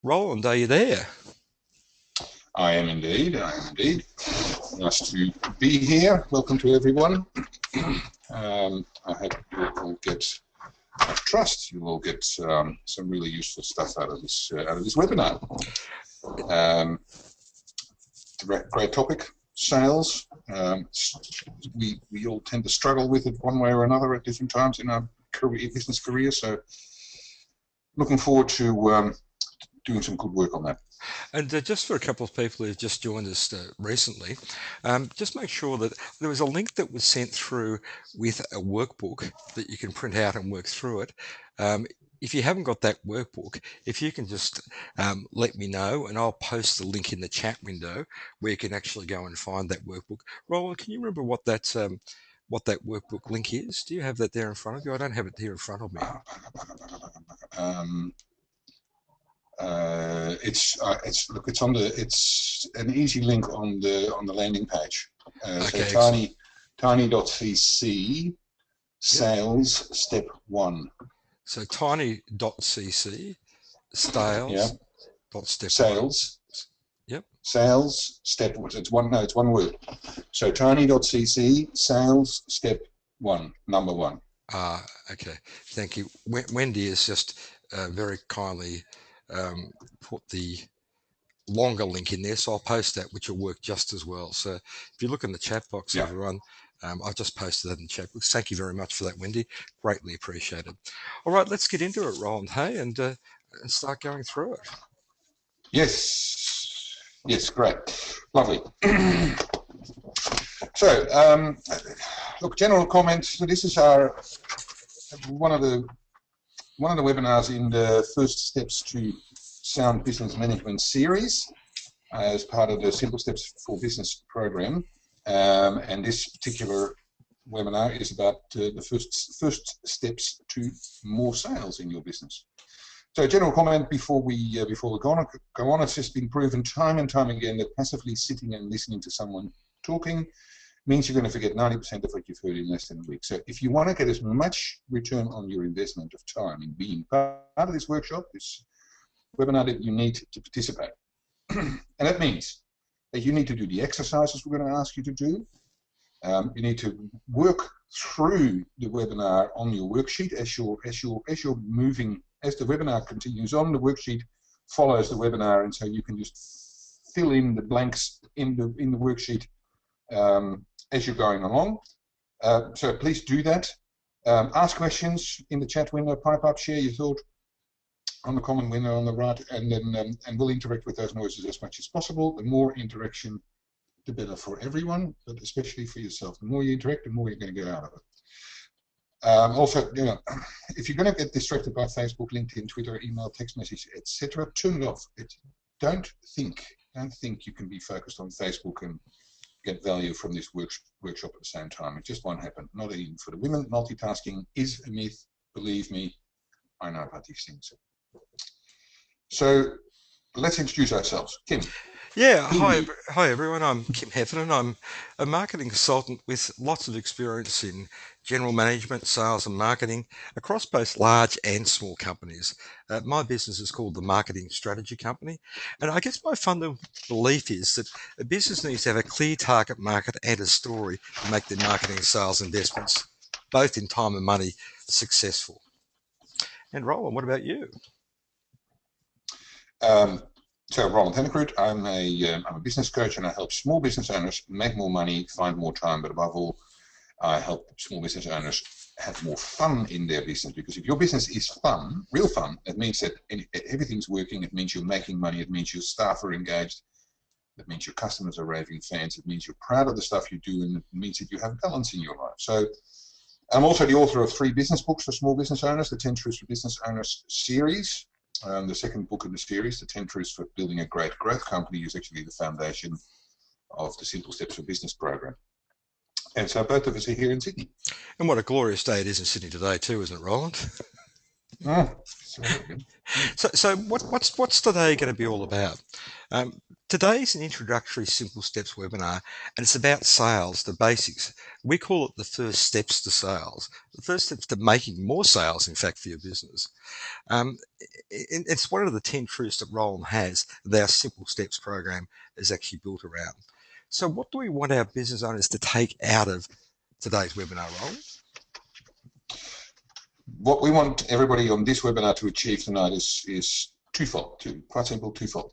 Roland, are you there? I am indeed. I am indeed. Nice to be here. Welcome to everyone. I hope you will get. I trust you will get some really useful stuff out of this webinar. Um, great topic. Sales. We all tend to struggle with it one way or another at different times in our business career. So, looking forward to doing some good work on that. And just for a couple of people who've just joined us recently, just make sure that there was a link that was sent through with a workbook that you can print out and work through it. Um, if you haven't got that workbook, if you can just let me know, and I'll post the link in the chat window where you can actually go and find that workbook. Roland, can you remember what that workbook link is? Do you have that there in front of you? I don't have it here in front of me. Um, it's an easy link on the landing page. So Okay, excellent. tiny.cc Yep. sales step one. So tiny.cc Yeah, sales step one. sales Yep. sales step. It's one. No, it's one word. So tiny.cc sales step one, number one. Ah, okay. Thank you. Wendy has just very kindly put the longer link in there, so I'll post that, which will work just as well. So if you look in the chat box, Yeah. everyone, I've just posted that in the chat box. Thank you very much for that, Wendy. Greatly appreciated. All right, let's get into it, Roland. Hey, and start going through it. Yes. Yes. Great. Lovely. So, look, general comments. So this is our one of the webinars in the first steps to sound business management series as part of the Simple Steps for Business program. And this particular webinar is about the first steps to more sales in your business. So, a general comment before we go on. It's just been proven time and time again that passively sitting and listening to someone talking means you're going to forget 90% of what you've heard in less than a week. So if you want to get as much return on your investment of time in being part of this workshop, this webinar, that you need to participate. And that means that you need to do the exercises we're going to ask you to do. You need to work through the webinar on your worksheet as you're moving, as the webinar continues on. The worksheet follows the webinar, and so you can just fill in the blanks in the worksheet as you're going along. So please do that. Ask questions in the chat window, pipe up, share your thought on the comment window on the right, and then and we'll interact with those noises as much as possible. The more interaction, the better for everyone, but especially for yourself. The more you interact, the more you're going to get out of it. Also, if you're going to get distracted by Facebook, LinkedIn, Twitter, email, text message, etc., turn it off. Don't think you can be focused on Facebook and get value from this workshop at the same time. It just won't happen. Not even for the women. Multitasking is a myth. Believe me, I know about these things. So let's introduce ourselves. Kim, Yeah, who are you? hi everyone. I'm Kim Heffernan. I'm a marketing consultant with lots of experience in general management, sales, and marketing across both large and small companies. My business is called the Marketing Strategy Company, and I guess my fundamental belief is that a business needs to have a clear target market and a story to make their marketing and sales investments, both in time and money, successful. And Roland, what about you? Um, so Roland Hennegroot, I'm a business coach, and I help small business owners make more money, find more time, but above all, I help small business owners have more fun in their business. Because if your business is fun, real fun, it means that everything's working. It means you're making money. It means your staff are engaged. It means your customers are raving fans. It means you're proud of the stuff you do, and it means that you have balance in your life. So I'm also the author of 3 business books for small business owners, the 10 Truths for Business Owners series. The second book in the series, the 10 Truths for Building a Great Growth Company, is actually the foundation of the Simple Steps for Business program. And so both of us are here in Sydney. And what a glorious day it is in Sydney today too, isn't it, Roland? Oh, sorry. So what's today going to be all about? Today's an introductory Simple Steps webinar, and it's about sales, the basics. We call it the first steps to sales, the first steps to making more sales, in fact, for your business. Um, it's one of the 10 truths that Roland has that our Simple Steps program is actually built around. So what do we want our business owners to take out of today's webinar, Roland? What we want everybody on this webinar to achieve tonight is twofold, quite simple, twofold.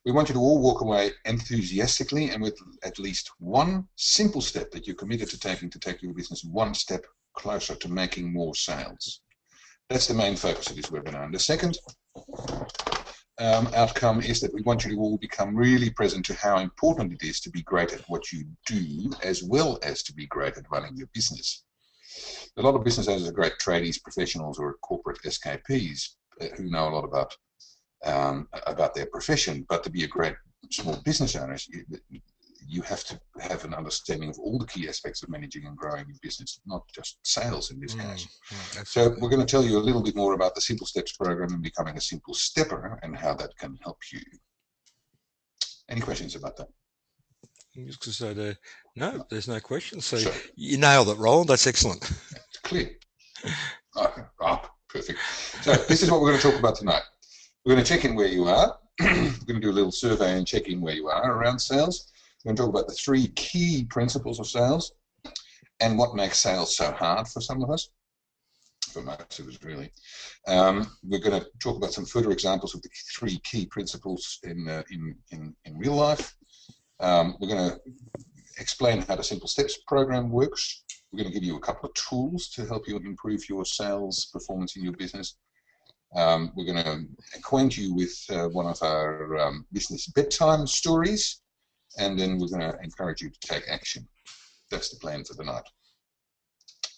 We want you to all walk away enthusiastically and with at least one simple step that you're committed to take your business one step closer to making more sales. That's the main focus of this webinar. And the second outcome is that we want you to all become really present to how important it is to be great at what you do, as well as to be great at running your business. A lot of business owners are great tradies, professionals, or corporate SKPs who know a lot about their profession. But to be a great small business owner, you have to have an understanding of all the key aspects of managing and growing your business, not just sales in this case. So we're going to tell you a little bit more about the Simple Steps program and becoming a simple stepper and how that can help you. Any questions about that? Just to say no, there's no questions. So sure. You nailed it, Roland. That's excellent. It's clear. Perfect. So this is what we're going to talk about tonight. We're going to check in where you are. We're going to do a little survey and check in where you are around sales. We're going to talk about the 3 key principles of sales and what makes sales so hard for some of us. For most of us, really. We're going to talk about some further examples of the 3 key principles in real life. We're going to explain how the Simple Steps program works. We're going to give you a couple of tools to help you improve your sales performance in your business. We're going to acquaint you with one of our business bedtime stories, and then we're going to encourage you to take action. That's the plan for the night.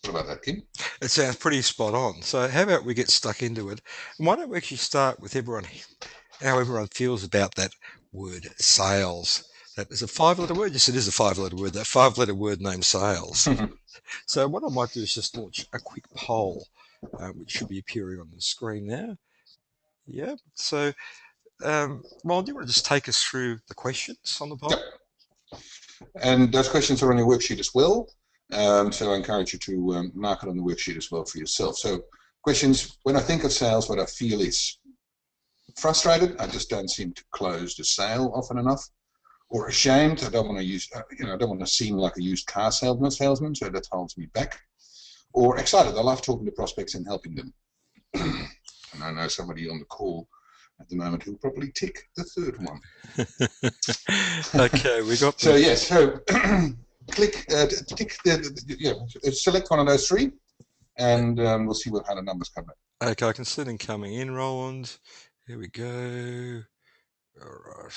What about that, Kim? It sounds pretty spot on. So how about we get stuck into it? And why don't we actually start with how everyone feels about that word sales? That is a 5-letter word. Yes, it is a 5-letter word. That 5-letter word named sales. So what I might do is just launch a quick poll, which should be appearing on the screen now. Yeah. So, Ron, do you want to just take us through the questions on the poll? Yep. And those questions are on your worksheet as well. So I encourage you to mark it on the worksheet as well for yourself. So questions: when I think of sales, what I feel is frustrated. I just don't seem to close the sale often enough. Or ashamed. I don't want to I don't want to seem like a used car salesman, so that holds me back. Or excited. I love talking to prospects and helping them. And I know somebody on the call at the moment who'll probably tick the 3rd one. Okay, we got. So yes. So click, tick select one of those 3, and we'll see how the numbers come back. Okay, I can see them coming in, Roland. Here we go. All right.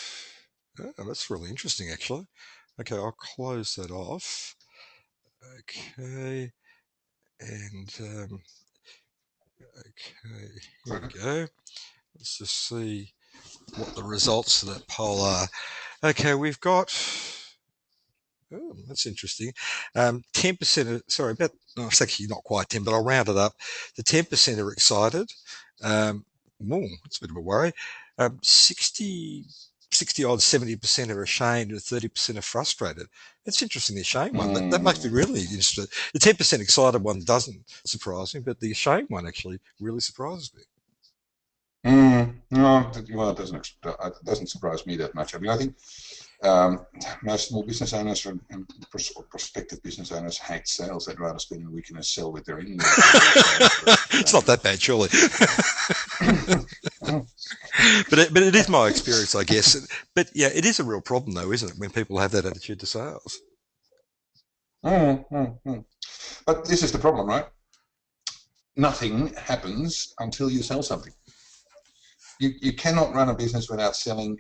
Oh, that's really interesting, actually. Okay, I'll close that off. Okay, and okay, here we go. Let's just see what the results of that poll are. Okay, we've got. Oh, that's interesting. 10% of, sorry, it's actually not quite 10, but I'll round it up. The 10% are excited. It's a bit of a worry. 60 odd 70% are ashamed and 30% are frustrated. It's interesting, the ashamed one. That makes me really interested. The 10% excited one doesn't surprise me, but the ashamed one actually really surprises me. No, well, it doesn't surprise me that much. I mean, I think most small business owners and prospective business owners hate sales. They'd rather spend a week in a cell with their in-laws. It's not that bad, surely. But it is my experience, I guess. But yeah, it is a real problem, though, isn't it, when people have that attitude to sales? But this is the problem, right? Nothing happens until you sell something. You cannot run a business without selling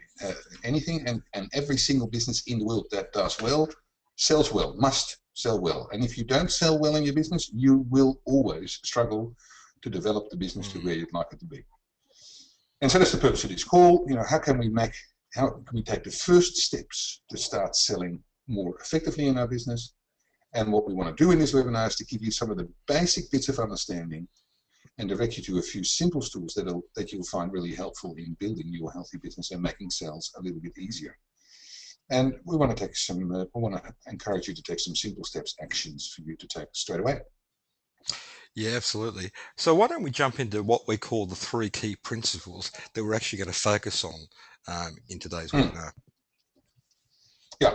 anything, and every single business in the world that does well sells well, must sell well. And if you don't sell well in your business, you will always struggle to develop the business to where you'd like it to be. And so that's the purpose of this call. How can we take the first steps to start selling more effectively in our business? And what we want to do in this webinar is to give you some of the basic bits of understanding and direct you to a few simple tools that you'll find really helpful in building your healthy business and making sales a little bit easier. And we want to take some. We want to encourage you to take some simple steps, actions for you to take straight away. Yeah, absolutely. So why don't we jump into what we call the three key principles that we're actually going to focus on in today's Hmm. webinar? Yeah,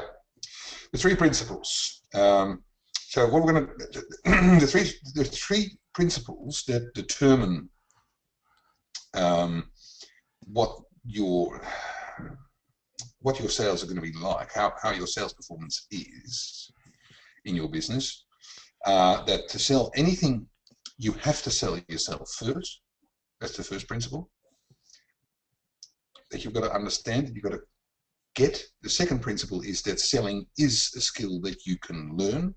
the three principles. So what we're going to the three principles that determine um, what your sales are going to be like, how your sales performance is in your business. That to sell anything, you have to sell yourself first. That's the first principle that you've got to understand, that you've got to get. The second principle is that selling is a skill that you can learn.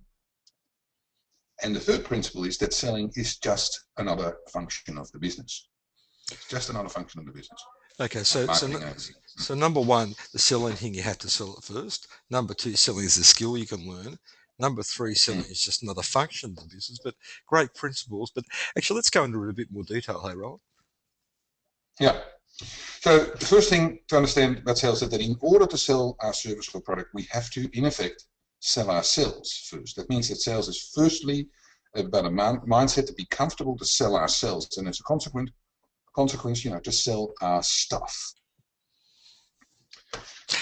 And the third principle is that selling is just another function of the business. It's just another function of the business, Okay, like so marketing and everything. so number one, the selling thing, you have to sell it first. Number two, selling is a skill you can learn. Number three, selling Mm. is just another function of the business. But great principles. But actually, let's go into it a bit more detail. Hey, Roland. Yeah. So the first thing to understand about sales is that in order to sell our service or product, we have to, in effect, sell ourselves first. That means that sales is firstly about a mindset to be comfortable to sell ourselves, and as a consequence, to sell our stuff.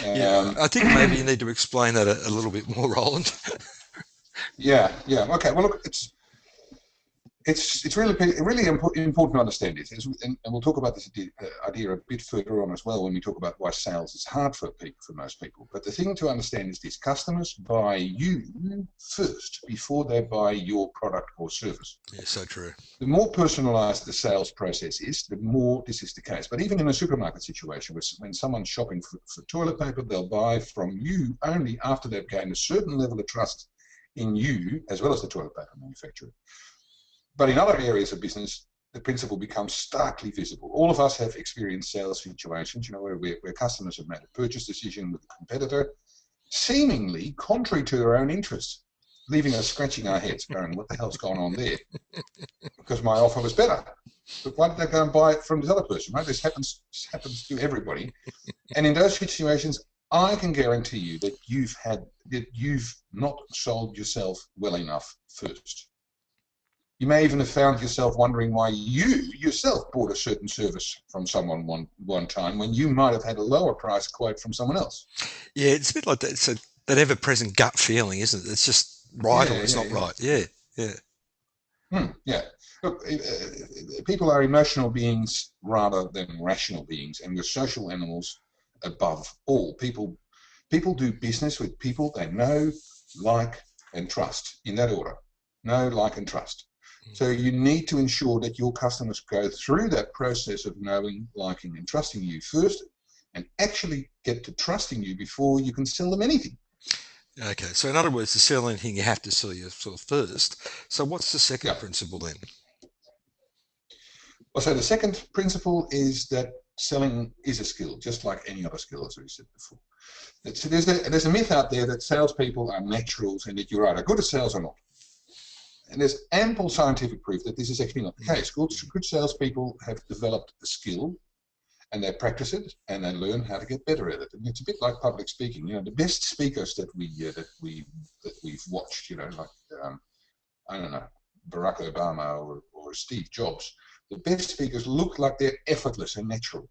Yeah, Um, I think maybe you need to explain that a little bit more, Roland. yeah, yeah. Okay. Well, look, it's really important to understand it, and we'll talk about this idea a bit further on as well when we talk about why sales is hard for most people. But the thing to understand is this: customers buy you first before they buy your product or service. Yeah, so true. The more personalized the sales process is, the more this is the case. But even in a supermarket situation, when someone's shopping for toilet paper, they'll buy from you only after they've gained a certain level of trust in you as well as the toilet paper manufacturer. But in other areas of business, the principle becomes starkly visible. All of us have experienced sales situations, where customers have made a purchase decision with a competitor, seemingly contrary to their own interests, leaving us scratching our heads, going, "What the hell's going on there?" Because my offer was better. But why did they go and buy it from this other person? Right? This happens to everybody. And in those situations, I can guarantee you that you've not sold yourself well enough first. You may even have found yourself wondering why you yourself bought a certain service from someone one time when you might have had a lower price quote from someone else. Yeah, it's a bit like that. It's that ever-present gut feeling, isn't it? It's just right or Yeah, it's yeah, not yeah. right. Yeah, yeah. Yeah. Look, people are emotional beings rather than rational beings, and we're social animals above all. People do business with people they know, like, and trust in that order. Know, like, and trust. So you need to ensure that your customers go through that process of knowing, liking, and trusting you first, and actually get to trusting you before you can sell them anything. Okay, so in other words, to sell anything, you have to sell yourself first. So what's the second Yeah. principle then? Well, so the second principle is that selling is a skill, just like any other skill, as we said before. So there's a myth out there that salespeople are naturals and that you're either good at sales or not. And there's ample scientific proof that this is actually not the case. Good salespeople have developed a skill and they practice it and they learn how to get better at it. And it's a bit like public speaking. The best speakers that we've watched, like I don't know, Barack Obama or Steve Jobs, the best speakers look like they're effortless and natural.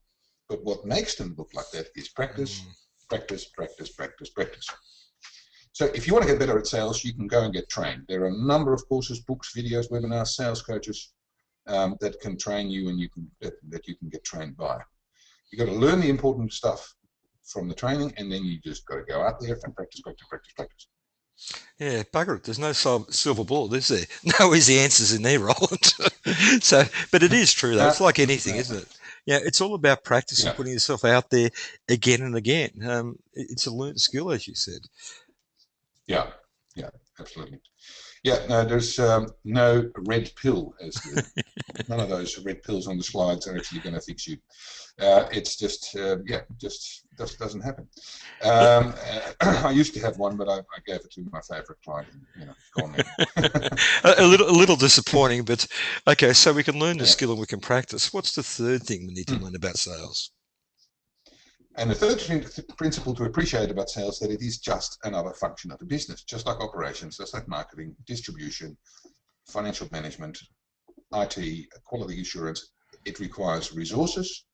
But what makes them look like that is practice, Mm, practice, practice, practice, practice. So if you want to get better at sales, you can go and get trained. There are a number of courses, books, videos, webinars, sales coaches that can train you and that you can get trained by. You've got to learn the important stuff from the training, and then you just got to go out there and practice, practice, practice, practice. yeah, bugger it. There's no silver bullet, is there? No easy answers in there, Roland. So, but it is true though. It's like anything, No, isn't it? Yeah, it's all about practice and yeah, putting yourself out there again and again. It's a learned skill, as you said. yeah, yeah, absolutely. Yeah, no, there's no red pill none of those red pills on the slides are actually going to fix you. It's just doesn't happen. I used to have one, but I gave it to my favourite client, and it's gone now. A little disappointing, but okay. So we can learn the Yeah. skill and we can practice. What's the third thing we need to learn about sales? And the third principle to appreciate about sales, that it is just another function of the business, just like operations, just like marketing, distribution, financial management, IT, quality assurance. It requires resources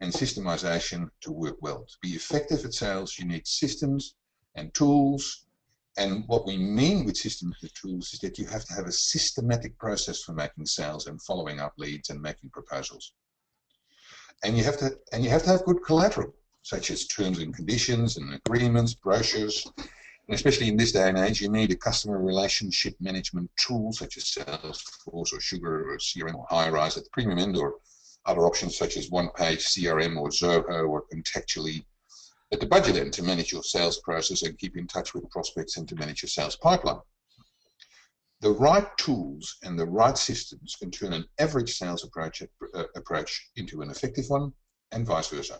and systemization to work well. To be effective at sales, you need systems and tools. And what we mean with systems and tools is that you have to have a systematic process for making sales and following up leads and making proposals. And you have to have good collateral, such as terms and conditions and agreements, brochures. And especially in this day and age, you need a customer relationship management tool such as Salesforce or Sugar or CRM or Highrise at the premium end, or other options such as one-page CRM or Zoho or Contactually at the budget end to manage your sales process and keep in touch with prospects and to manage your sales pipeline. The right tools and the right systems can turn an average sales approach into an effective one, and vice versa.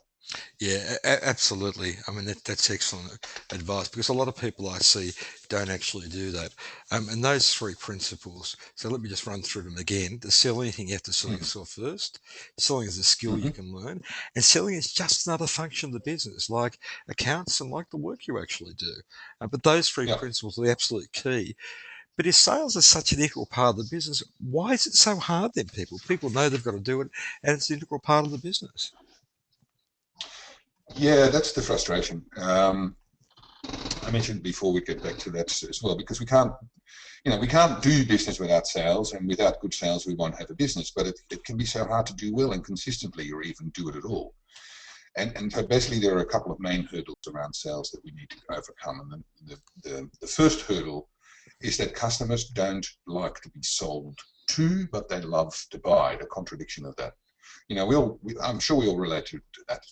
Yeah, absolutely. I mean, that's excellent advice, because a lot of people I see don't actually do that. And those three principles, so let me just run through them again. The sell anything, you have to sell yourself first. Selling is a skill you can learn. And selling is just another function of the business, like accounts and like the work you actually do. But those three Yeah. principles are the absolute key. But if sales is such an integral part of the business, why is it so hard then, people? People know they've got to do it, and it's an integral part of the business. Yeah, that's the frustration. I mentioned before, we get back to that as well, because we can't do business without sales, and without good sales, we won't have a business. But it can be so hard to do well and consistently, or even do it at all. And so basically, there are a couple of main hurdles around sales that we need to overcome. And the first hurdle is that customers don't like to be sold to, but they love to buy. The contradiction of that. I'm sure we all relate to that,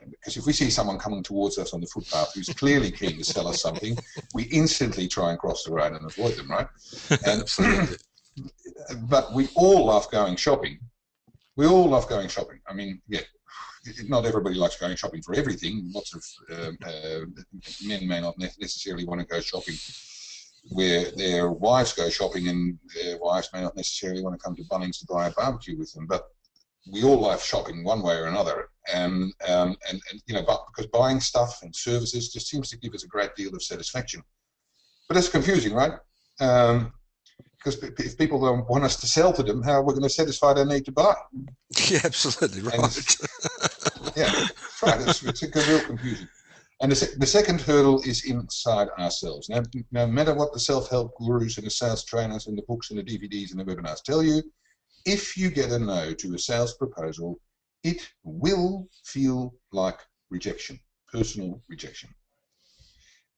because if we see someone coming towards us on the footpath who's clearly keen to sell us something, we instantly try and cross the road and avoid them, right? And Absolutely. but we all love going shopping. We all love going shopping. I mean, yeah, not everybody likes going shopping for everything. Lots of men may not necessarily want to go shopping where their wives go shopping, and their wives may not necessarily want to come to Bunnings to buy a barbecue with them. But we all love shopping one way or another, and but because buying stuff and services just seems to give us a great deal of satisfaction. But that's confusing, right? Because if people don't want us to sell to them, how are we going to satisfy their need to buy? Yeah, absolutely right. Yeah, that's right. It's a real confusion. And the second hurdle is inside ourselves. Now, no matter what the self-help gurus and the sales trainers and the books and the DVDs and the webinars tell you, if you get a no to a sales proposal, it will feel like rejection, personal rejection.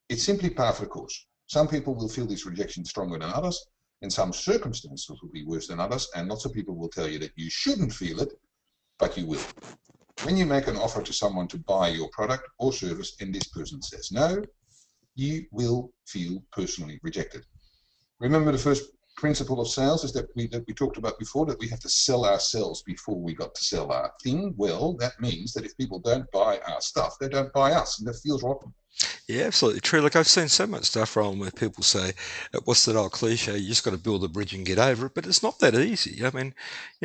It's simply par for the course. Some people will feel this rejection stronger than others, and some circumstances will be worse than others, and lots of people will tell you that you shouldn't feel it, but you will. When you make an offer to someone to buy your product or service and this person says no, you will feel personally rejected. Remember, the first principle of sales is that we talked about before, that we have to sell ourselves before we got to sell our thing. Well, that means that if people don't buy our stuff, they don't buy us, and that feels rotten. Yeah, absolutely true. Look, I've seen so much stuff rolling where people say, what's that old cliche? You just got to build a bridge and get over it. But it's not that easy. I mean,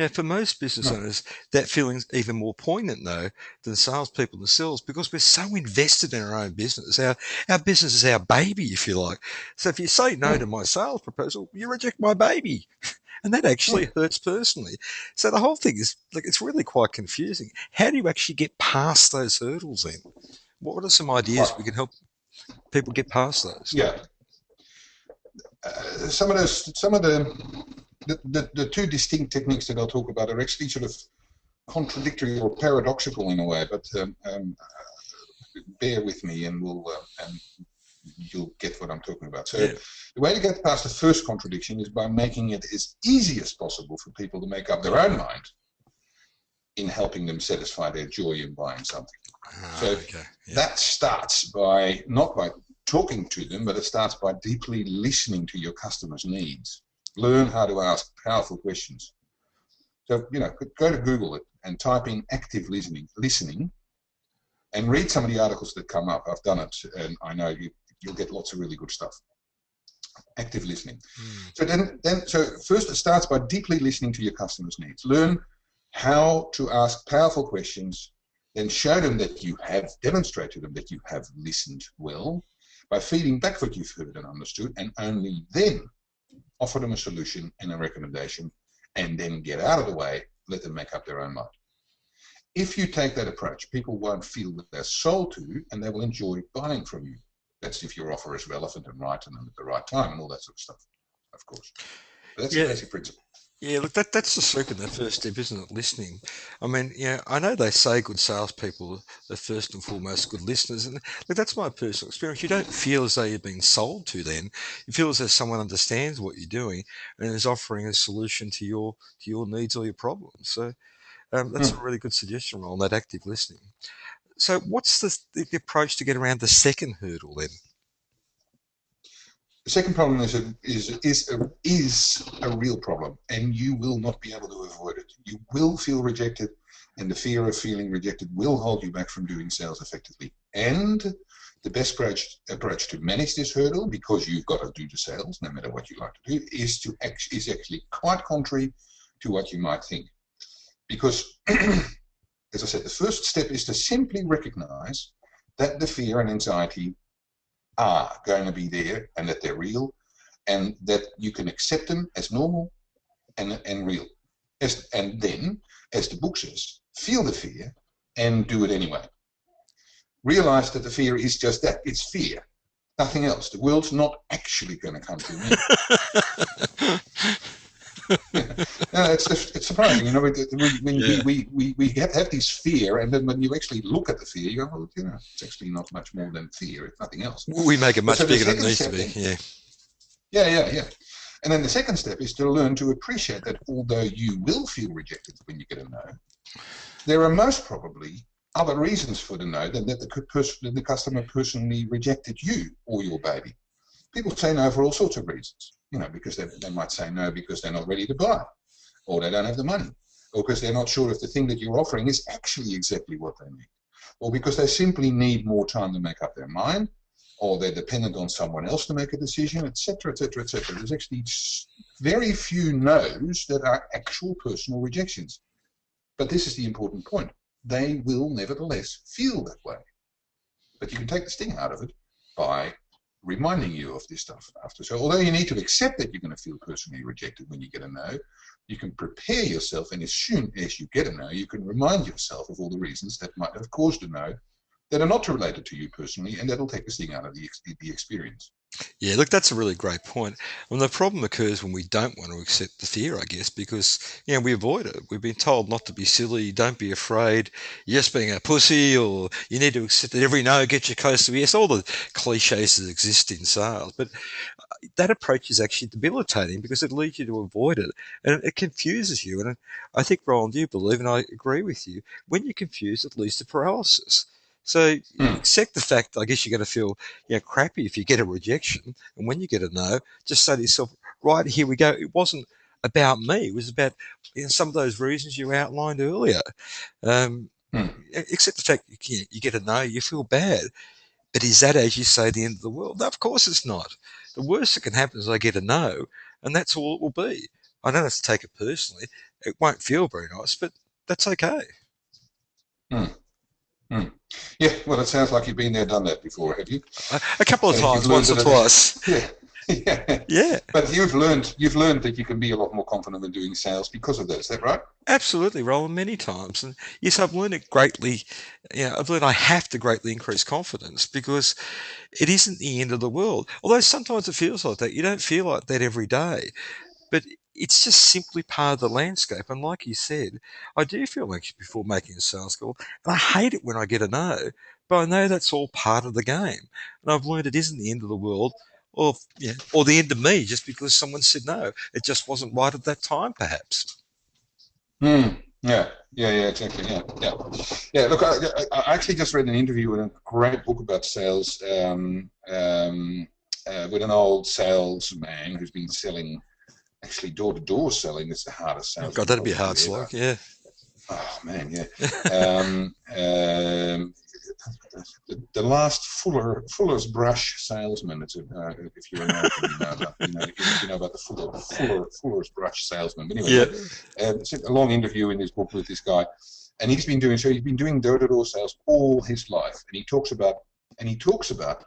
for most business No. owners, that feeling's even more poignant, though, than salespeople themselves, because we're so invested in our own business. Our business is our baby, if you like. So if you say no to my sales proposal, you reject my baby. And that actually hurts personally. So the whole thing is, like, it's really quite confusing. How do you actually get past those hurdles then? What are some ideas we Right. can help people get past those? Yeah. Some of the two distinct techniques that I'll talk about are actually sort of contradictory or paradoxical in a way, but bear with me, and you'll get what I'm talking about. So the way to get past the first contradiction is by making it as easy as possible for people to make up their own mind in helping them satisfy their joy in buying something. That starts by not by talking to them, but it starts by deeply listening to your customers' needs. Learn how to ask powerful questions. So, go to Google it and type in active listening, and read some of the articles that come up. I've done it, and I know you'll get lots of really good stuff. Active listening. So first it starts by deeply listening to your customers' needs. Learn how to ask powerful questions Then show them that you have demonstrated them that you have listened well by feeding back what you've heard and understood, and only then offer them a solution and a recommendation, and then get out of the way, let them make up their own mind. If you take that approach, people won't feel that they're sold to, and they will enjoy buying from you. That's if your offer is relevant and right to them at the right time and all that sort of stuff, of course. But that's the Yeah. basic principle. Yeah, look, that's the secret, the first step, isn't it? Listening. I mean, I know they say good salespeople are first and foremost good listeners, and look, that's my personal experience. You don't feel as though you're being sold to. Then you feel as though someone understands what you're doing and is offering a solution to your needs or your problems. So that's a Hmm. really good suggestion on that active listening. So, what's the approach to get around the second hurdle then? The second problem is a real problem, and you will not be able to avoid it. You will feel rejected, and the fear of feeling rejected will hold you back from doing sales effectively. And the best approach to manage this hurdle, because you've got to do the sales, no matter what you like to do, is actually quite contrary to what you might think. Because, as I said, the first step is to simply recognize that the fear and anxiety are going to be there and that they're real, and that you can accept them as normal and real. And then, as the book says, feel the fear and do it anyway. Realize that the fear is just that, it's fear, nothing else. The world's not actually going to come to me. No, it's surprising, when Yeah. we have this fear, and then when you actually look at the fear, you go, well, it's actually not much more than fear, it's nothing else. We make it But so much the bigger than it second needs to step be. then, Yeah. yeah. And then the second step is to learn to appreciate that although you will feel rejected when you get a no, there are most probably other reasons for the no than that the customer personally rejected you or your baby. People say no for all sorts of reasons, because they might say no because they're not ready to buy, or they don't have the money, or because they're not sure if the thing that you're offering is actually exactly what they need, or because they simply need more time to make up their mind, or they're dependent on someone else to make a decision, etc., etc., etc. There's actually very few no's that are actual personal rejections. But this is the important point. They will nevertheless feel that way. But you can take the sting out of it by reminding you of this stuff after. So although you need to accept that you're going to feel personally rejected when you get a no, you can prepare yourself, and as soon as you get a no, you can remind yourself of all the reasons that might have caused a no that are not related to you personally, and that'll take the sting out of the experience. Yeah, look, that's a really great point. And the problem occurs when we don't want to accept the fear, I guess, because we avoid it. We've been told not to be silly, don't be afraid, you're just being a pussy, or you need to accept that every no gets you close to yes, all the cliches that exist in sales. But that approach is actually debilitating because it leads you to avoid it, and it confuses you. And I think, Roland, you believe, and I agree with you, when you're confused, it leads to paralysis. So Hmm. accept the fact, I guess you're going to feel crappy if you get a rejection. And when you get a no, just say to yourself, right, here we go. It wasn't about me. It was about some of those reasons you outlined earlier. Um, Hmm. Accept the fact you get a no, you feel bad. But is that, as you say, the end of the world? No, of course it's not. The worst that can happen is I get a no, and that's all it will be. I don't have to take it personally. It won't feel very nice, but that's okay. Hmm. Hmm. Yeah, well, it sounds like you've been there, done that before, have you? A couple of And you've times, learned once or that twice. yeah, yeah. Yeah, But you've learned that you can be a lot more confident in doing sales because of that. Is that right? absolutely, Roland, many times. And yes, I've learned it greatly. I've learned I have to greatly increase confidence because it isn't the end of the world. Although sometimes it feels like that. You don't feel like that every day. But it's just simply part of the landscape. And like you said, I do feel anxious before making a sales call, and I hate it when I get a no. But I know that's all part of the game, and I've learned it isn't the end of the world, or the end of me just because someone said no. It just wasn't right at that time, perhaps. Hmm. Yeah, exactly. Yeah. Look, I actually just read an interview in a great book about sales with an old salesman who's been selling, actually door-to-door selling. It's the hardest Oh, sales God, you that'd be a probably hard do ever. slog. Yeah. Oh man, yeah. Um, the last Fuller's brush salesman. If you're American, you know about the Fuller's brush salesman. But anyway, Yeah. it's a long interview in this book with this guy, And he's been doing door-to-door sales all his life. And he talks about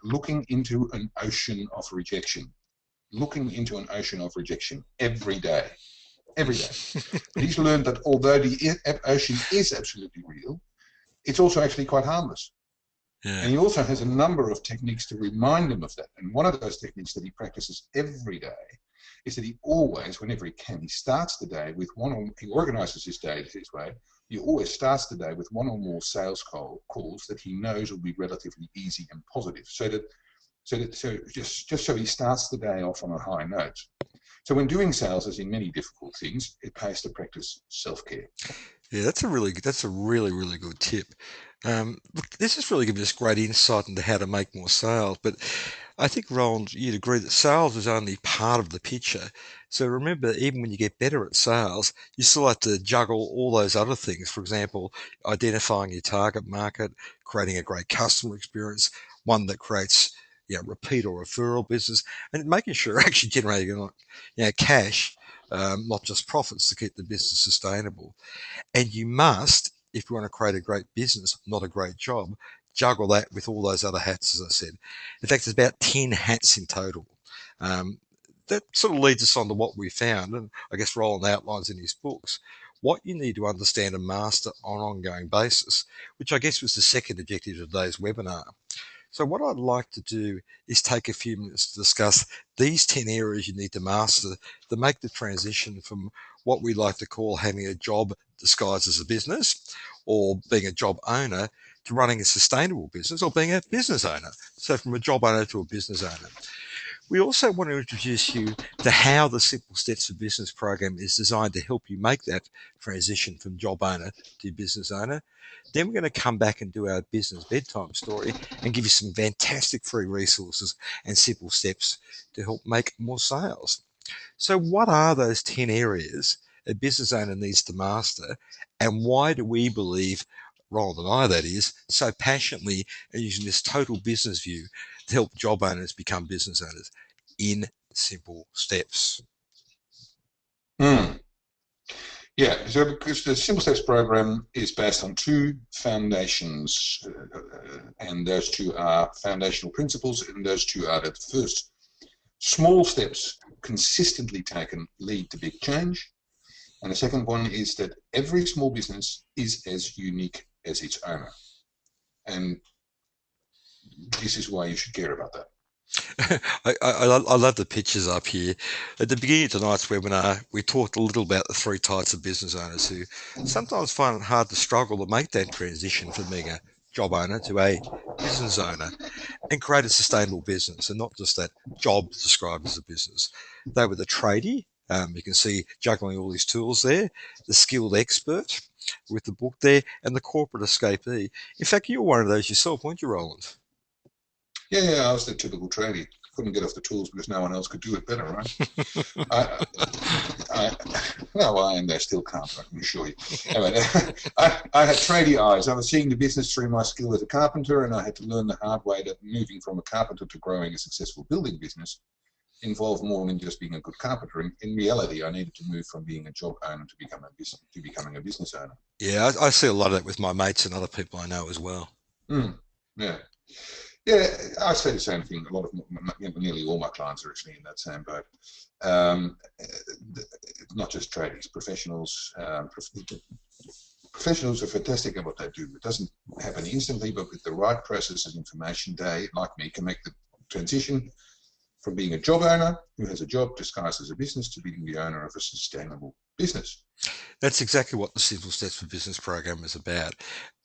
looking into an ocean of rejection, looking into an ocean of rejection every day, every day. But he's learned that although the ocean is absolutely real, it's also actually quite harmless. Yeah. And he also has a number of techniques to remind him of that. And one of those techniques that he practices every day is that he always, whenever he can, he starts the day with he organizes his day this way. He always starts the day with one or more sales calls that he knows will be relatively easy and positive, just so he starts the day off on a high note. So when doing sales, as in many difficult things, it pays to practice self-care. Yeah, that's a really good tip. Look, this has really given us great insight into how to make more sales. But I think, Roland, you'd agree that sales is only part of the picture. So remember, even when you get better at sales, you still have to juggle all those other things. For example, identifying your target market, creating a great customer experience, one that creates repeat or referral business, and making sure you're actually generating cash, not just profits to keep the business sustainable. And you must, if you want to create a great business, not a great job, juggle that with all those other hats, as I said. In fact, there's about 10 hats in total. Um, that sort of leads us on to what we found, and I guess Roland outlines in his books what you need to understand and master on an ongoing basis, which I guess was the second objective of today's webinar. So, what I'd like to do is take a few minutes to discuss these 10 areas you need to master to make the transition from what we like to call having a job disguised as a business or being a job owner to running a sustainable business or being a business owner. So, from a job owner to a business owner. We also want to introduce you to how the Simple Steps for Business program is designed to help you make that transition from job owner to business owner. Then we're going to come back and do our business bedtime story and give you some fantastic free resources and simple steps to help make more sales. So, what are those 10 areas a business owner needs to master, and why do we believe, Roland and I, that is, so passionately and using this total business view to help job owners become business owners in simple steps? Mm. Yeah, so because the Simple Steps program is based on two foundations, and those two are foundational principles, and those two are that first, small steps consistently taken lead to big change. And the second one is that every small business is as unique as its owner. And this is why you should care about that. I love the pictures up here. At the beginning of tonight's webinar, we talked a little about the three types of business owners who sometimes find it hard to struggle to make that transition from being a job owner to a business owner and create a sustainable business and not just that job described as a business. They were the tradie. You can see juggling all these tools there, the skilled expert with the book there, and the corporate escapee. In fact, you were one of those yourself, weren't you, Roland? Yeah, I was the typical tradie. Couldn't get off the tools because no one else could do it better, right? I, and they still can't, I can assure you. Anyway, I had tradie eyes. I was seeing the business through my skill as a carpenter, and I had to learn the hard way that moving from a carpenter to growing a successful building business involved more than just being a good carpenter. In reality, I needed to move from being a job owner to becoming a business owner. Yeah, I see a lot of that with my mates and other people I know as well. Yeah. Yeah, I say the same thing. A lot of nearly all my clients are actually in that same boat. Um, Not just tradies, professionals. Professionals are fantastic at what they do. It doesn't happen instantly, but with the right processes, information, they, like me, can make the transition from being a job owner who has a job disguised as a business to being the owner of a sustainable business. That's exactly what the Simple Steps for Business program is about.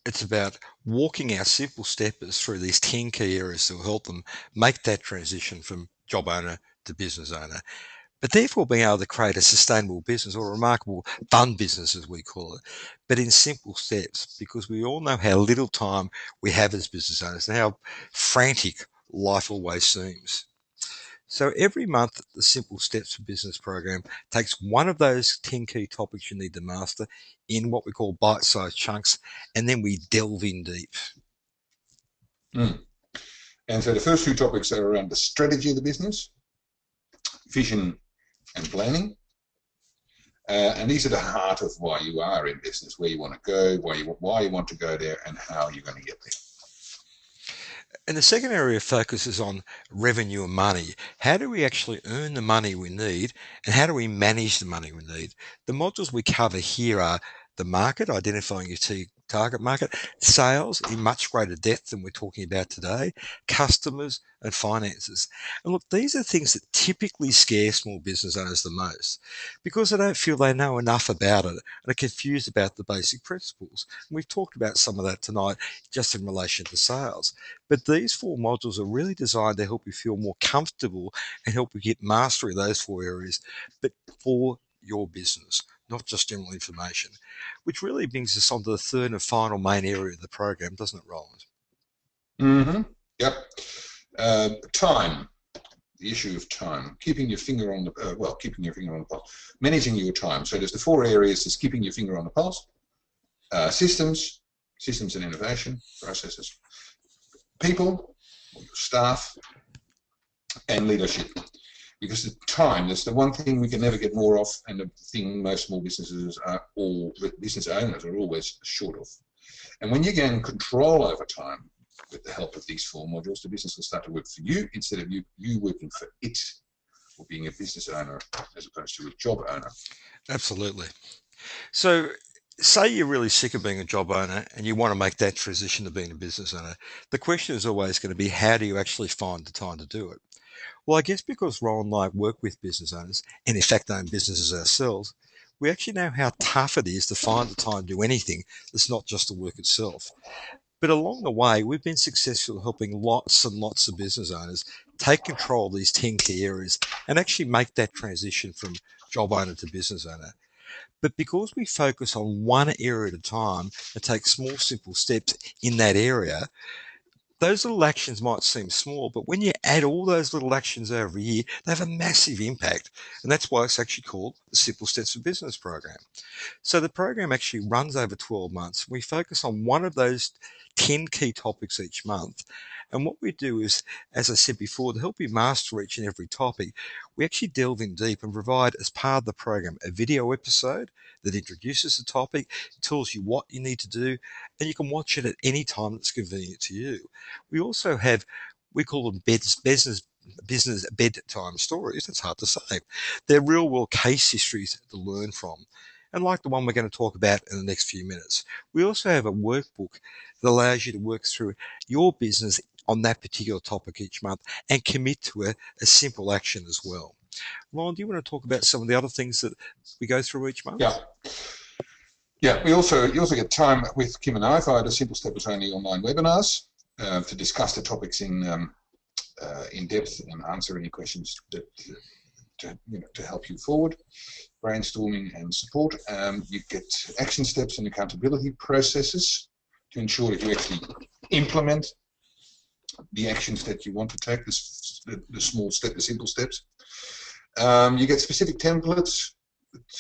It's about walking our simple steppers through these 10 key areas that will help them make that transition from job owner to business owner, but therefore being able to create a sustainable business or a remarkable fun business, as we call it, but in simple steps, because we all know how little time we have as business owners and how frantic life always seems. So every month, the Simple Steps for Business program takes one of those 10 key topics you need to master in what we call bite-sized chunks, and then we delve in deep. And so the first two topics are around the strategy of the business, vision and planning. And these are the heart of why you are in business, where you want to go, why you want to go there, and how you're going to get there. And the second area of focus is on revenue and money. How do we actually earn the money we need, and how do we manage the money we need? The modules we cover here are the market, identifying your target market, sales in much greater depth than we're talking about today, customers, and finances. And look, these are things that typically scare small business owners the most because they don't feel they know enough about it and are confused about the basic principles. And we've talked about some of that tonight just in relation to sales. But these four modules are really designed to help you feel more comfortable and help you get mastery of those four areas, but for your business, not just general information, which really brings us on to the third and final main area of the program, doesn't it, Roland? Mm-hmm. Yep. Time. The issue of time, keeping your finger on the keeping your finger on the pulse, managing your time. So there's the four areas: is keeping your finger on the pulse, systems and innovation, processes, people, or your staff, and leadership. Because the time, that's the one thing we can never get more of, and the thing most small businesses business owners are always short of. And when you gain control over time, with the help of these four modules, the business will start to work for you instead of you working for it, or being a business owner as opposed to a job owner. Absolutely. So, say you're really sick of being a job owner and you want to make that transition to being a business owner. The question is always going to be, how do you actually find the time to do it? Well, I guess because Roland and I work with business owners, and in fact own businesses ourselves, we actually know how tough it is to find the time to do anything that's not just the work itself. But along the way, we've been successful helping lots and lots of business owners take control of these 10 key areas and actually make that transition from job owner to business owner. But because we focus on one area at a time and take small, simple steps in that area, those little actions might seem small, but when you add all those little actions over a year, they have a massive impact. And that's why it's actually called the Simple Steps for Business program. So the program actually runs over 12 months. We focus on one of those 10 key topics each month. And what we do is, as I said before, to help you master each and every topic, we actually delve in deep and provide, as part of the program, a video episode that introduces the topic, tells you what you need to do, and you can watch it at any time that's convenient to you. We also have, we call them business bedtime stories. That's hard to say. They're real world case histories to learn from, and like the one we're going to talk about in the next few minutes. We also have a workbook that allows you to work through your business on that particular topic each month and commit to a simple action as well. Ron, do you want to talk about some of the other things that we go through each month? Yeah, yeah. You also get time with Kim and I via the Simple Steps Only online webinars to discuss the topics in depth and answer any questions that to help you forward. Brainstorming and support. You get action steps and accountability processes to ensure that you actually implement the actions that you want to take, the small step, the simple steps. You get specific templates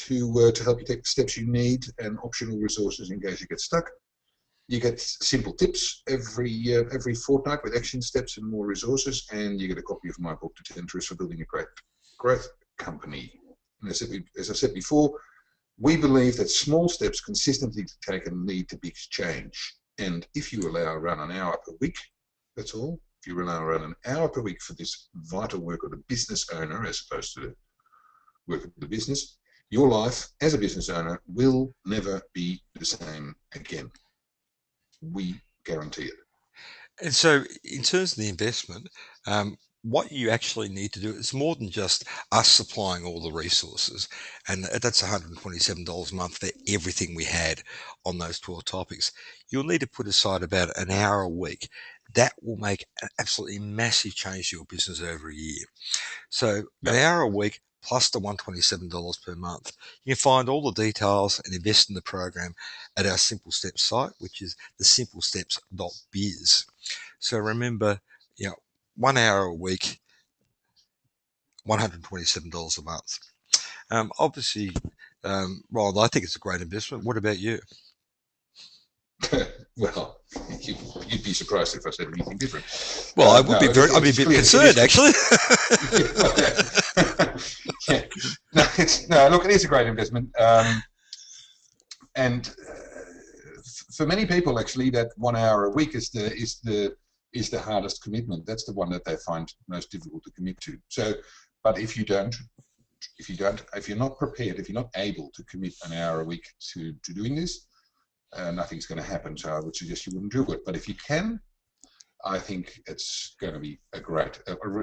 to help you take the steps you need, and optional resources in case you get stuck. You get simple tips every fortnight with action steps and more resources, and you get a copy of my book, The 10 Truths for Building a Great Growth Company. And as I said before, we believe that small steps consistently taken lead to big change. And if you allow around an hour per week, that's all. If you allow around an hour per week for this vital work of the business owner as opposed to the work of the business, your life as a business owner will never be the same again. We guarantee it. And so, in terms of the investment, what you actually need to do is more than just us supplying all the resources, and that's $127 a month for everything we had on those 12 topics. You'll need to put aside about an hour a week. That will make an absolutely massive change to your business over a year. So, an Yeah. hour a week plus the $127 per month. You can find all the details and invest in the program at our Simple Steps site, which is thesimplesteps.biz. So remember, 1 hour a week, $127 a month. Obviously, Ronald, I think it's a great investment. What about you? Well, you, would be surprised if I said anything different. Well, I would be No, I'd be a it's bit clear. It is concerned clear. actually. Yeah, well, yeah. Yeah. No, no. Look, it is a great investment, and for many people, actually, that 1 hour a week is the hardest commitment. That's the one that they find most difficult to commit to. So, but if you're not prepared, if you're not able to commit an hour a week to doing this, nothing's going to happen. So I would suggest you wouldn't do it. But if you can, I think it's going to be a great.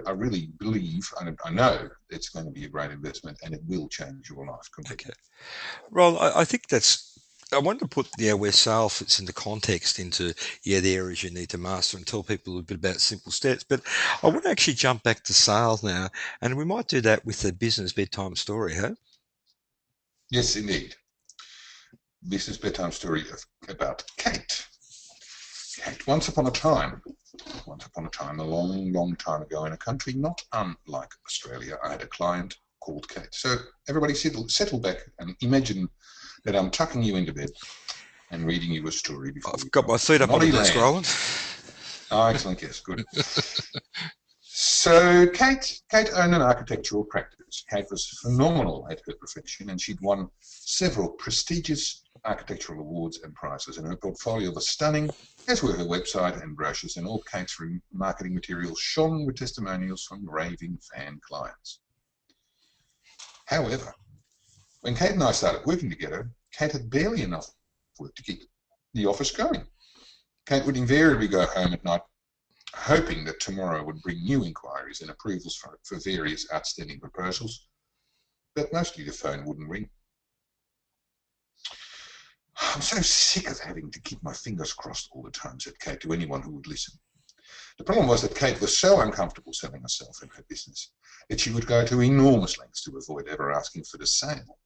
I really believe, and I know it's going to be a great investment, and it will change your life completely. Okay. Well, I think that's. I wanted to put where sale fits into context into the areas you need to master and tell people a bit about simple steps. But I want to actually jump back to sales now, and we might do that with the business bedtime story, huh? Yes, indeed. This is bedtime story about Kate. Kate, once upon a time, a long, long time ago, in a country not unlike Australia, I had a client called Kate. So everybody settle back and imagine that I'm tucking you into bed and reading you a story before I've you got go my off feet to up on the Noddy desk, Land. Roland. Oh, excellent, yes, good. So Kate owned an architectural practice. Kate was phenomenal at her profession, and she'd won several prestigious architectural awards and prizes. And her portfolio was stunning, as were her website and brochures, and all Kate's marketing materials shone with testimonials from raving fan clients. However, when Kate and I started working together, Kate had barely enough work to keep the office going. Kate would invariably go home at night hoping that tomorrow would bring new inquiries and approvals for various outstanding proposals, but mostly the phone wouldn't ring. I'm so sick of having to keep my fingers crossed all the time, said Kate to anyone who would listen. The problem was that Kate was so uncomfortable selling herself and her business that she would go to enormous lengths to avoid ever asking for the sale.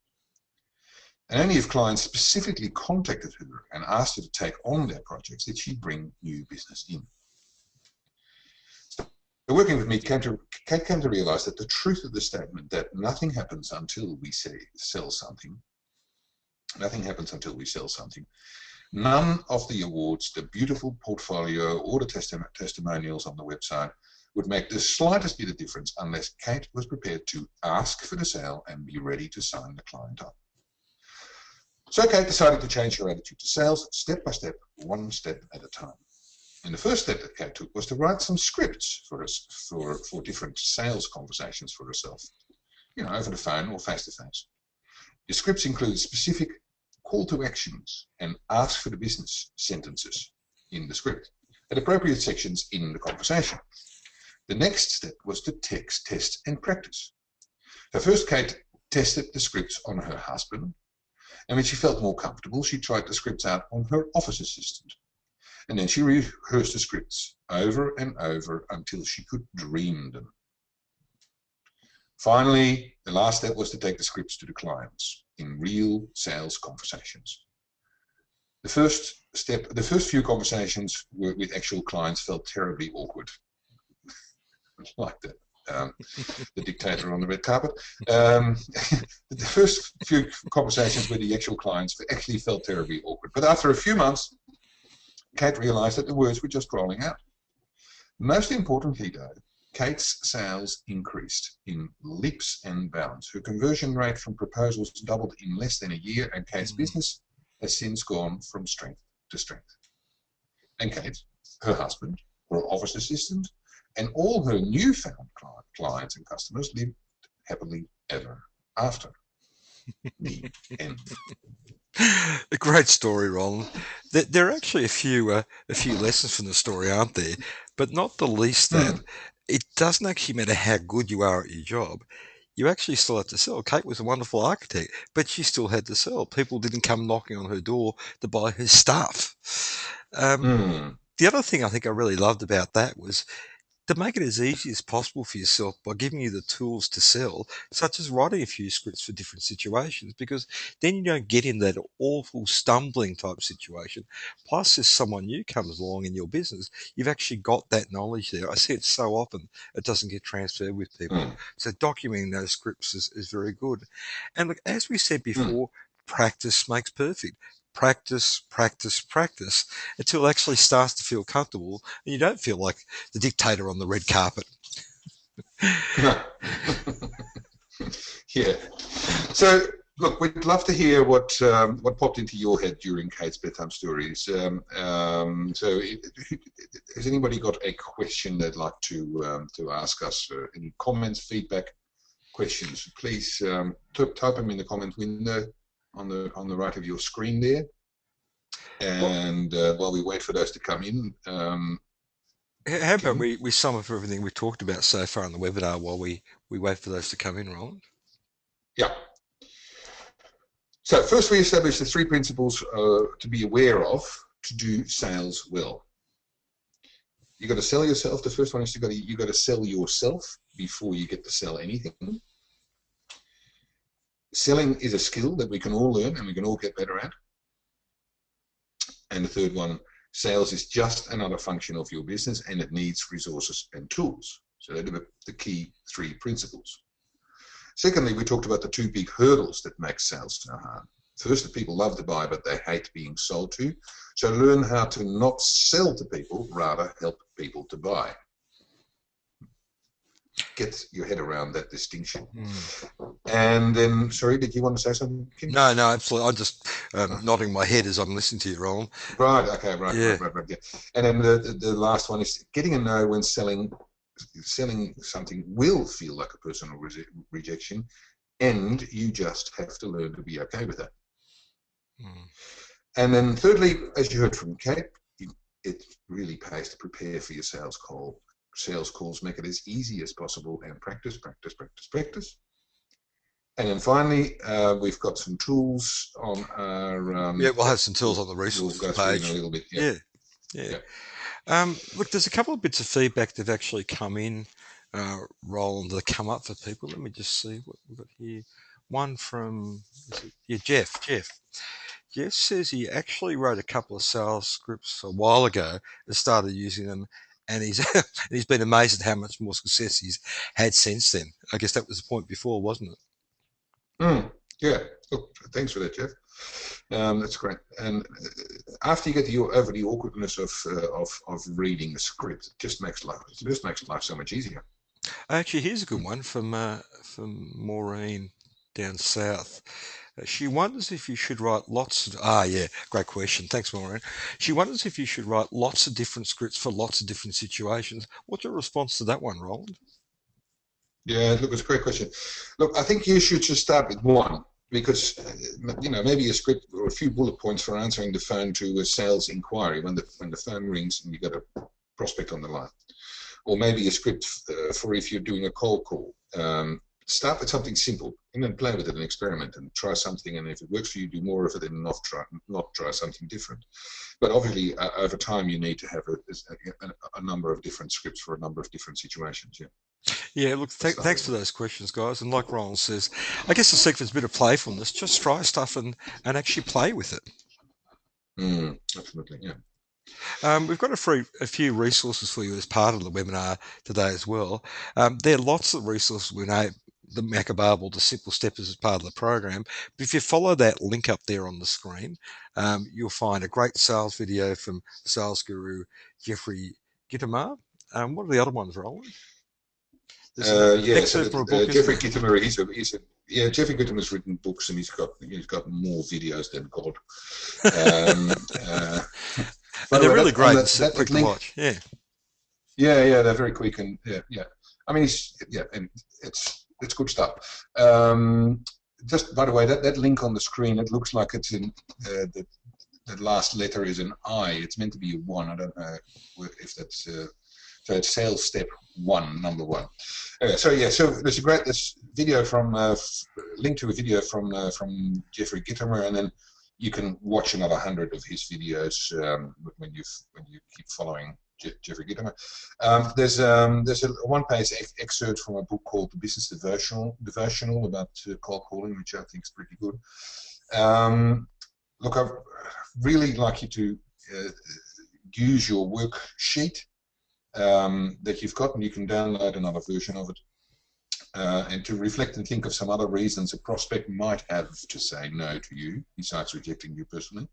And only if clients specifically contacted her and asked her to take on their projects did she bring new business in. So working with me, Kate came to realize that the truth of the statement that nothing happens until we sell something, nothing happens until we sell something, none of the awards, the beautiful portfolio, or the testimonials on the website would make the slightest bit of difference unless Kate was prepared to ask for the sale and be ready to sign the client up. So Kate decided to change her attitude to sales step by step, one step at a time. And the first step that Kate took was to write some scripts for different sales conversations for herself, over the phone or face to face. The scripts include specific call to actions and ask for the business sentences in the script at appropriate sections in the conversation. The next step was to text, test, and practice. So first, Kate tested the scripts on her husband, and when she felt more comfortable, she tried the scripts out on her office assistant. And then she rehearsed the scripts over and over until she could dream them. Finally, the last step was to take the scripts to the clients in real sales conversations. The first few conversations with actual clients felt terribly awkward. Like the dictator on the red carpet. The first few conversations with the actual clients actually felt terribly awkward. But after a few months, Kate realized that the words were just rolling out. Most importantly, though, Kate's sales increased in leaps and bounds. Her conversion rate from proposals doubled in less than a year, and Kate's business has since gone from strength to strength. And Kate, her husband, her office assistant, and all her newfound clients and customers lived happily ever after. The end. A great story, Roland. There are actually a few lessons from the story, aren't there? But not the least that Hmm. it doesn't actually matter how good you are at your job. You actually still have to sell. Kate was a wonderful architect, but she still had to sell. People didn't come knocking on her door to buy her stuff. Um, Hmm. the other thing I think I really loved about that was to make it as easy as possible for yourself by giving you the tools to sell, such as writing a few scripts for different situations, because then you don't get in that awful stumbling type situation. Plus, if someone new comes along in your business, you've actually got that knowledge there. I see it so often, it doesn't get transferred with people. Hmm. So documenting those scripts is very good. And look, as we said Hmm. before, practice makes perfect. practice, practice, practice until it actually starts to feel comfortable and you don't feel like the dictator on the red carpet. Yeah. So, look, we'd love to hear what popped into your head during Kate's bedtime stories. Has anybody got a question they'd like to ask us? Any comments, feedback, questions? Please type them in the comment window on the right of your screen there. And while we wait for those to come in, How about Kim? we sum up everything we've talked about so far in the webinar while we wait for those to come in, Roland? Yeah. So first we established the 3 principles to be aware of to do sales well. You got to sell yourself. The first one is you got to sell yourself before you get to sell anything. Selling is a skill that we can all learn and we can all get better at. And the third one, sales is just another function of your business and it needs resources and tools. So they're the key 3 principles. Secondly, we talked about the 2 big hurdles that make sales so hard. First, that people love to buy, but they hate being sold to. So learn how to not sell to people, rather help people to buy. Get your head around that distinction. And then, sorry, did you want to say something, Kim? No, absolutely. I'm just nodding my head as I'm listening to you, Roland. Right, okay, right. Yeah. And then the last one is getting to know when selling something will feel like a personal rejection, and you just have to learn to be okay with that. And then thirdly, as you heard from Kate, it really pays to prepare for your sales call. Sales calls make it as easy as possible, and practice, practice, practice, practice. And then finally, we've got some tools on our... yeah, we'll have some tools on the resources we'll go page. through in a little bit. Yeah. Look, there's a couple of bits of feedback that have actually come in, Roland, that come up for people. Let me just see what we've got here. One from Jeff. Jeff says he actually wrote a couple of sales scripts a while ago and started using them, and he's been amazed at how much more success he's had since then. I guess that was the point before, wasn't it? Yeah. Look, thanks for that, Jeff. That's great. And after you get over the awkwardness of reading a script, it just makes life so much easier. Actually, here's a good one from Maureen down south. She wonders if you should write great question. Thanks, Maureen. She wonders if you should write lots of different scripts for lots of different situations. What's your response to that one, Roland? Yeah, look, it's a great question. Look, I think you should just start with one, because maybe a script or a few bullet points for answering the phone to a sales inquiry when the phone rings and you got a prospect on the line, or maybe a script for if you're doing a cold call. Start with something simple and then play with it and experiment and try something, and if it works for you, do more of it and not try something different. But obviously, over time, you need to have a number of different scripts for a number of different situations. Yeah, look, thanks for those questions, guys. And like Roland says, I guess the secret's a bit of playfulness. Just try stuff and actually play with it. Absolutely, yeah. We've got a few resources for you as part of the webinar today as well. There are lots of resources we know that make available to simple steps as part of the program. But if you follow that link up there on the screen, you'll find a great sales video from sales guru Jeffrey Gitomer. What are the other ones, Roland? Jeffrey Gitomer. Jeffrey Gitomer's written books, and he's got more videos than God. But they're really great and quick to watch. Yeah, they're very quick and yeah. I mean, and it's good stuff. Just by the way, that link on the screen, it looks like it's in the last letter is an I. It's meant to be a 1. I don't know if that's so it's sales step 1, number 1. So there's this video from link to a video from Jeffrey Gitomer, and then you can watch another 100 of his videos when you keep following Jeffrey Gitomer. There's a one-page excerpt from a book called The Business Devotional about cold calling, which I think is pretty good. Look, I'd really like you to use your worksheet that you've got, and you can download another version of it, and to reflect and think of some other reasons a prospect might have to say no to you, besides rejecting you personally.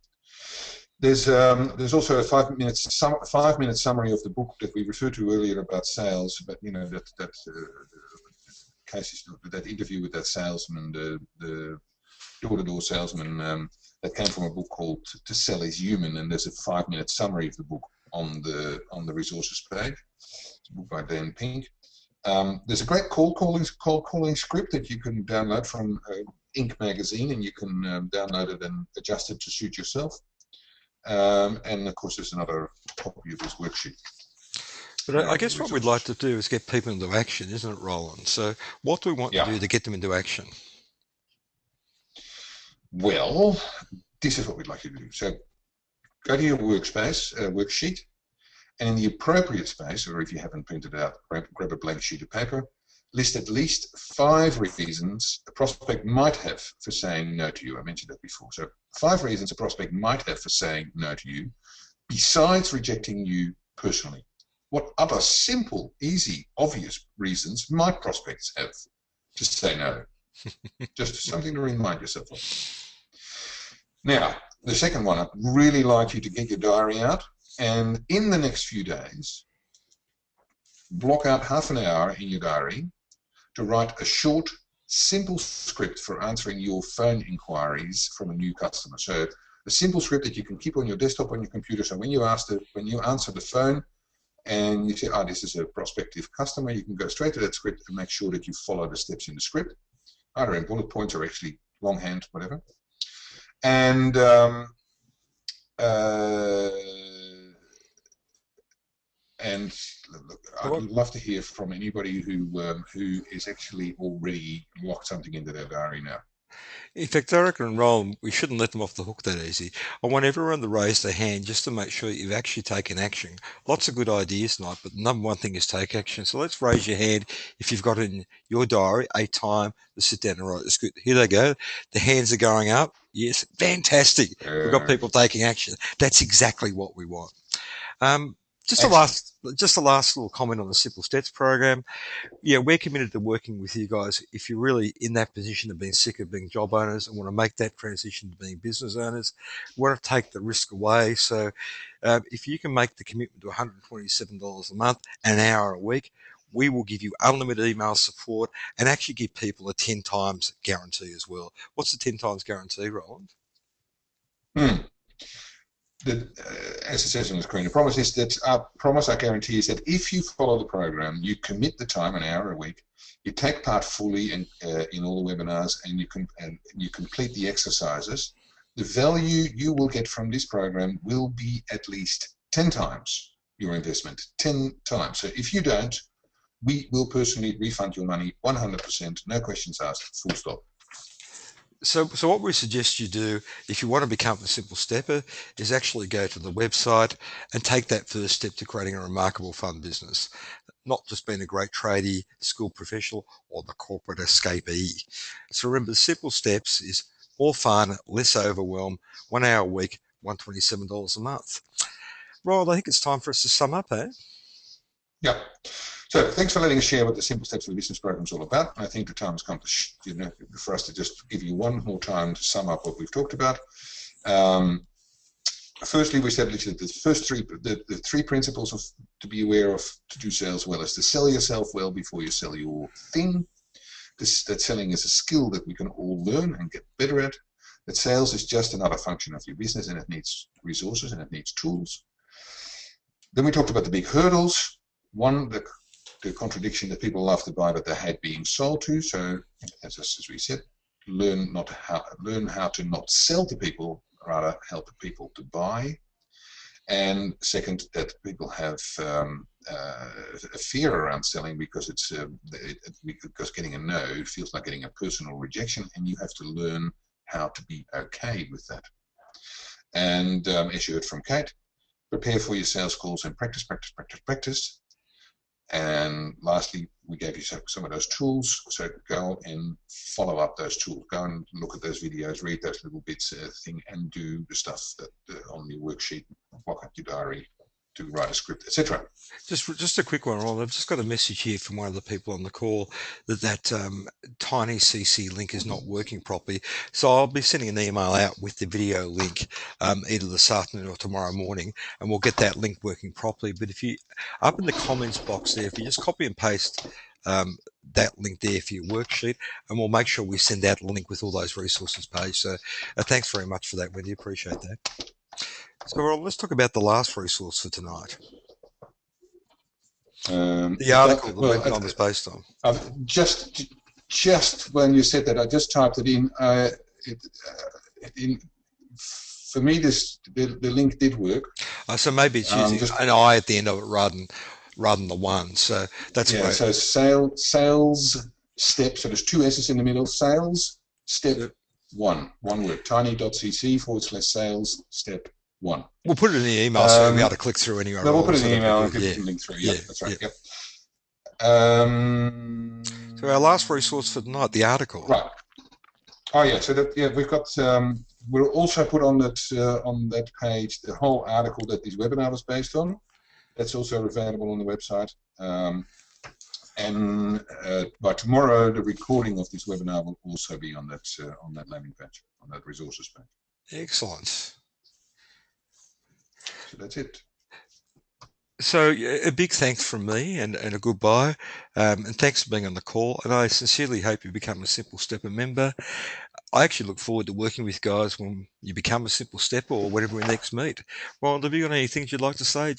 There's also a 5 minute summary of the book that we referred to earlier about sales, but cases, that interview with that salesman, the door-to-door salesman, that came from a book called To Sell Is Human, and there's a 5 minute summary of the book on the resources page. It's a book by Dan Pink. There's a great cold calling script that you can download from Inc. magazine, and you can download it and adjust it to suit yourself. And of course, there's another copy of this worksheet. But I guess what we'd like to do is get people into action, isn't it, Roland? So what do we want to do to get them into action? Well, this is what we'd like you to do. So go to your worksheet, and in the appropriate space, or if you haven't printed out, grab a blank sheet of paper, list at least 5 reasons a prospect might have for saying no to you. I mentioned that before. So 5 reasons a prospect might have for saying no to you, besides rejecting you personally. What other simple, easy, obvious reasons might prospects have to say no? Just something to remind yourself of. Now, the second one, I'd really like you to get your diary out, and in the next few days, block out half an hour in your diary to write a short, simple script for answering your phone inquiries from a new customer. So a simple script that you can keep on your desktop, on your computer, so when you answer the phone and you say, this is a prospective customer, you can go straight to that script and make sure that you follow the steps in the script, either in bullet points or actually longhand, whatever. And look, I'd love to hear from anybody who is actually already locked something into their diary now. In fact, I reckon, Roland, we shouldn't let them off the hook that easy. I want everyone to raise their hand just to make sure you've actually taken action. Lots of good ideas tonight, but the number one thing is take action. So let's raise your hand if you've got in your diary a time to sit down and write the script. Here they go. The hands are going up. Yes, fantastic. We've got people taking action. That's exactly what we want. Just a last little comment on the Simple Steps program. Yeah, we're committed to working with you guys. If you're really in that position of being sick of being job owners and want to make that transition to being business owners, we want to take the risk away. So if you can make the commitment to $127 a month, an hour a week, we will give you unlimited email support and actually give people a 10 times guarantee as well. What's the 10 times guarantee, Roland? As it says on the screen, the promise is that our guarantee is that if you follow the program, you commit the time, an hour a week, you take part fully in all the webinars, and you complete the exercises, the value you will get from this program will be at least 10 times your investment, 10 times. So if you don't, we will personally refund your money 100%, no questions asked, full stop. So what we suggest you do, if you want to become a Simple Stepper, is actually go to the website and take that first step to creating a remarkable fun business. Not just being a great tradie, school professional, or the corporate escapee. So remember, the Simple Steps is more fun, less overwhelm, 1 hour a week, $127 a month. Rod, I think it's time for us to sum up, eh? Yeah. So thanks for letting us share what the Simple Steps of the Business Program is all about. I think the time has come for us to just give you one more time to sum up what we've talked about. Firstly, we established that the three principles to be aware of to do sales well is to sell yourself well before you sell your thing. That selling is a skill that we can all learn and get better at. That sales is just another function of your business, and it needs resources and it needs tools. Then we talked about the big hurdles. One, the contradiction that people love to buy but they hate being sold to. So, as we said, learn how to not sell to people, rather help people to buy. And second, that people have a fear around selling because because getting a no feels like getting a personal rejection, and you have to learn how to be okay with that. And as you heard from Kate, prepare for your sales calls and practice, practice, practice, practice. And lastly, we gave you some of those tools, so go and follow up those tools. Go and look at those videos, read those little bits and do the stuff that on your worksheet, block up your diary, to write a script, etc. Just a quick one, Ron. I've just got a message here from one of the people on the call that tiny CC link is not working properly. So I'll be sending an email out with the video link either this afternoon or tomorrow morning, and we'll get that link working properly. But if you, up in the comments box there, if you just copy and paste that link there for your worksheet, and we'll make sure we send out a link with all those resources page. So thanks very much for that, Wendy. Appreciate that. So Ron, let's talk about the last resource for tonight. The article the webinar was based on. Just when you said that, I just typed it in. For me, the link did work. So maybe it's using an I at the end of it rather than the one. So that's yeah. So sales step. So there's two S's in the middle. Sales step one word. tiny.cc/sales step one. We'll put it in the email so you'll be able to click through anywhere. No, we'll put it in the email and people can link through. Yeah, that's right. Yep. So our last resource for tonight, the article. Right. Oh yeah. So that we've got. We'll also put on that page the whole article that this webinar was based on. That's also available on the website. And by tomorrow, the recording of this webinar will also be on that landing page, on that resources page. Excellent. So that's it. So a big thanks from me and a goodbye, and thanks for being on the call. And I sincerely hope you become a Simple Stepper member. I actually look forward to working with you guys when you become a Simple Stepper or whenever we next meet. Ron, have you got any things you'd like to say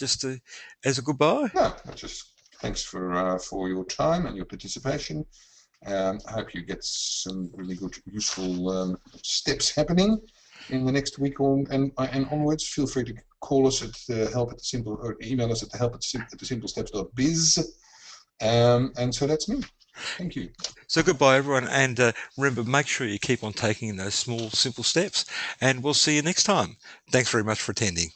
as a goodbye? No, just thanks for your time and your participation. I hope you get some really good, useful steps happening in the next week and onwards. Feel free to call us at help at the simple, or email us at help at the simplesteps.biz. And so that's me. Thank you. So goodbye, everyone, and remember, make sure you keep on taking those small, simple steps, and we'll see you next time. Thanks very much for attending.